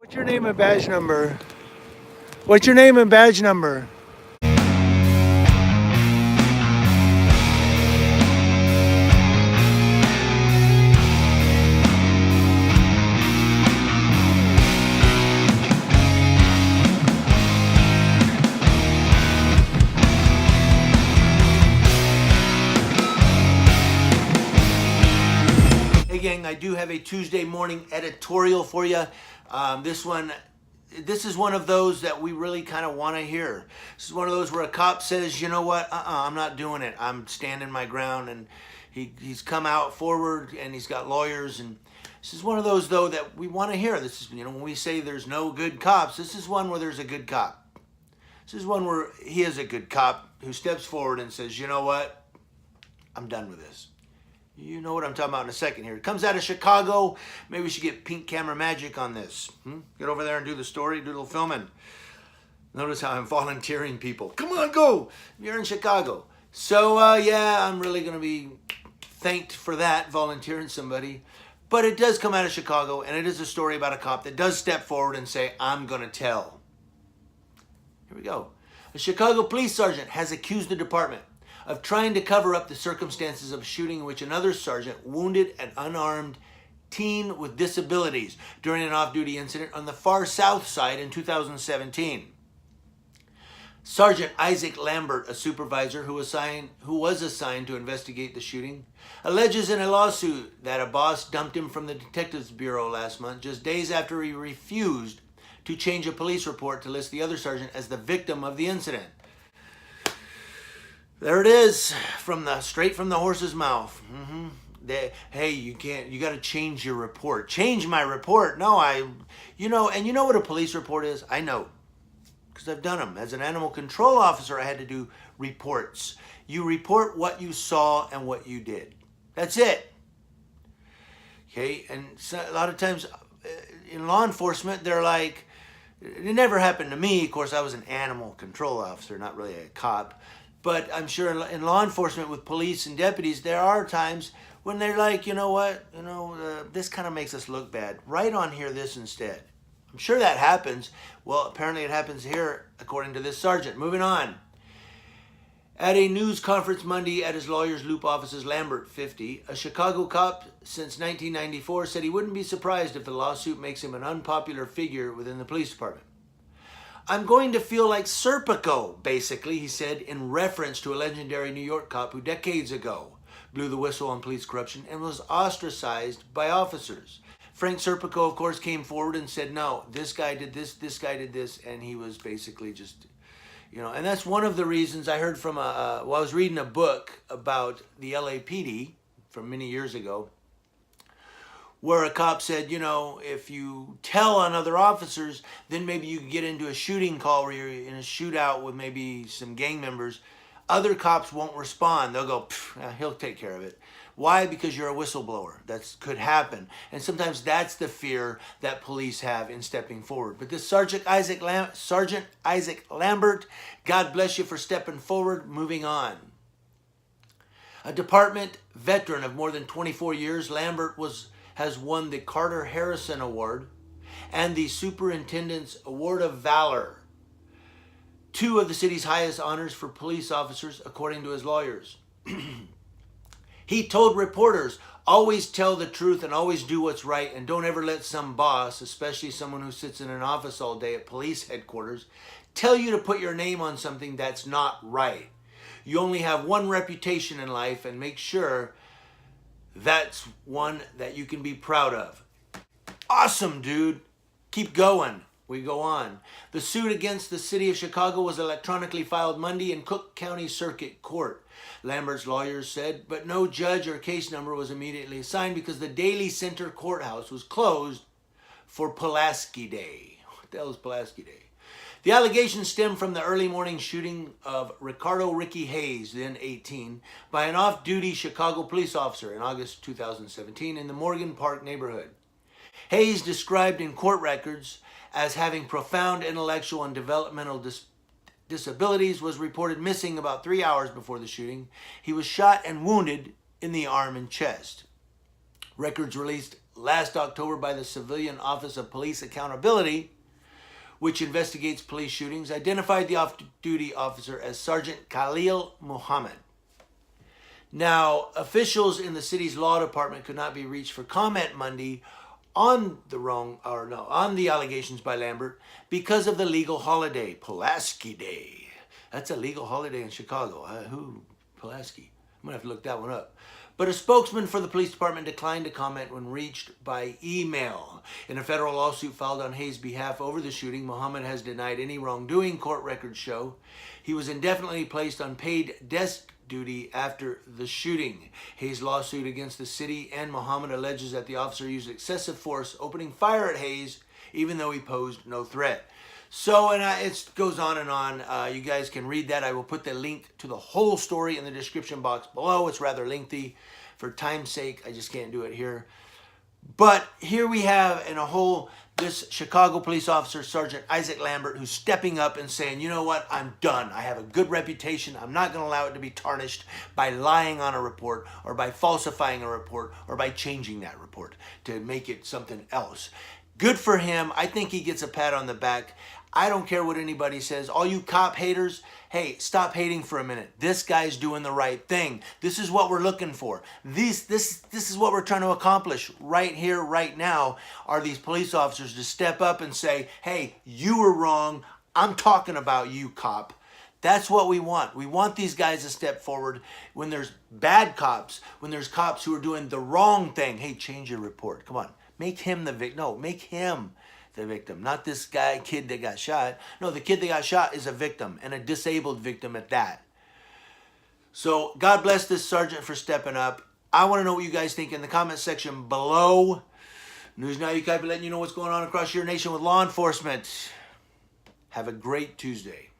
What's your name and badge number? What's your name and badge number? Hey gang, I do have a Tuesday morning editorial for you. This is one of those that we really kind of want to hear. This is one of those where a cop says, you know what, I'm not doing it. I'm standing my ground, and he's come out forward and he's got lawyers. And this is one of those though that we want to hear. This is, when we say there's no good cops, this is one where there's a good cop. This is one where he is a good cop who steps forward and says, you know what, I'm done with this. You know what I'm talking about in a second here. It comes out of Chicago. Maybe we should get pink camera magic on this. Get over there and do the story, do a little filming. Notice how I'm volunteering people. Come on, go. You're in Chicago. So, yeah, I'm really going to be thanked for that, volunteering somebody. But it does come out of Chicago, and it is a story about a cop that does step forward and say, I'm going to tell. Here we go. A Chicago police sergeant has accused the department of trying to cover up the circumstances of a shooting in which another sergeant wounded an unarmed teen with disabilities during an off-duty incident on the far south side in 2017. Sergeant Isaac Lambert, a supervisor who was assigned to investigate the shooting, alleges in a lawsuit that a boss dumped him from the Detectives Bureau last month, just days after he refused to change a police report to list the other sergeant as the victim of the incident. There it is, straight from the horse's mouth. Hey, you got to change your report. Change my report? No, and you know what a police report is? I know, because I've done them. As an animal control officer, I had to do reports. You report what you saw and what you did. That's it. Okay, and so a lot of times in law enforcement, they're like, it never happened to me. Of course, I was an animal control officer, not really a cop. But I'm sure in law enforcement with police and deputies, there are times when they're like, you know what, this kind of makes us look bad. Write on here this instead. I'm sure that happens. Well, apparently it happens here, according to this sergeant. Moving on. At a news conference Monday at his lawyer's loop offices, Lambert, 50, a Chicago cop since 1994, said he wouldn't be surprised if the lawsuit makes him an unpopular figure within the police department. I'm going to feel like Serpico, basically, he said, in reference to a legendary New York cop who decades ago blew the whistle on police corruption and was ostracized by officers. Frank Serpico, of course, came forward and said, no, this guy did this guy did this, and he was basically just, and that's one of the reasons I heard from I was reading a book about the LAPD from many years ago, where a cop said, if you tell on other officers, then maybe you can get into a shooting call where you're in a shootout with maybe some gang members. Other cops won't respond. They'll go, he'll take care of it. Why? Because you're a whistleblower. That could happen. And sometimes that's the fear that police have in stepping forward. But this Sergeant Isaac Lambert, God bless you for stepping forward. Moving on. A department veteran of more than 24 years, Lambert has won the Carter Harrison Award and the Superintendent's Award of Valor, two of the city's highest honors for police officers, according to his lawyers. He told reporters, always tell the truth and always do what's right, and don't ever let some boss, especially someone who sits in an office all day at police headquarters, tell you to put your name on something that's not right. You only have one reputation in life, and make sure that's one that you can be proud of. Awesome, dude. Keep going. We go on. The suit against the city of Chicago was electronically filed Monday in Cook County Circuit Court, Lambert's lawyers said, but no judge or case number was immediately assigned because the Daly Center courthouse was closed for Pulaski Day. What the hell is Pulaski Day? The allegations stem from the early morning shooting of Ricardo Ricky Hayes, then 18, by an off-duty Chicago police officer in August 2017 in the Morgan Park neighborhood. Hayes, described in court records as having profound intellectual and developmental disabilities, was reported missing about 3 hours before the shooting. He was shot and wounded in the arm and chest. Records released last October by the Civilian Office of Police Accountability, which investigates police shootings, identified the off-duty officer as Sergeant Khalil Muhammad. Now, officials in the city's law department could not be reached for comment Monday on the allegations by Lambert because of the legal holiday, Pulaski Day. That's a legal holiday in Chicago. Pulaski? I'm going to have to look that one up. But a spokesman for the police department declined to comment when reached by email. In a federal lawsuit filed on Hayes' behalf over the shooting, Muhammad has denied any wrongdoing, court records show. He was indefinitely placed on paid desk duty after the shooting. Hayes' lawsuit against the city and Muhammad alleges that the officer used excessive force, opening fire at Hayes, even though he posed no threat. So, and it goes on and on. You guys can read that. I will put the link to the whole story in the description box below. It's rather lengthy. For time's sake, I just can't do it here. But here we have this Chicago police officer, Sergeant Isaac Lambert, who's stepping up and saying, you know what, I'm done. I have a good reputation. I'm not going to allow it to be tarnished by lying on a report or by falsifying a report or by changing that report to make it something else. Good for him. I think he gets a pat on the back. I don't care what anybody says. All you cop haters, hey, stop hating for a minute. This guy's doing the right thing. This is what we're looking for. This is what we're trying to accomplish right here, right now, are these police officers to step up and say, hey, you were wrong. I'm talking about you, cop. That's what we want. We want these guys to step forward when there's bad cops, when there's cops who are doing the wrong thing. Hey, change your report. Come on. Make him the victim. No, make him the victim, not this kid that got shot. No, the kid that got shot is a victim, and a disabled victim at that. So God bless this sergeant for stepping up. I want to know what you guys think in the comment section below. News Now UK, letting you know what's going on across your nation with law enforcement. Have a great Tuesday.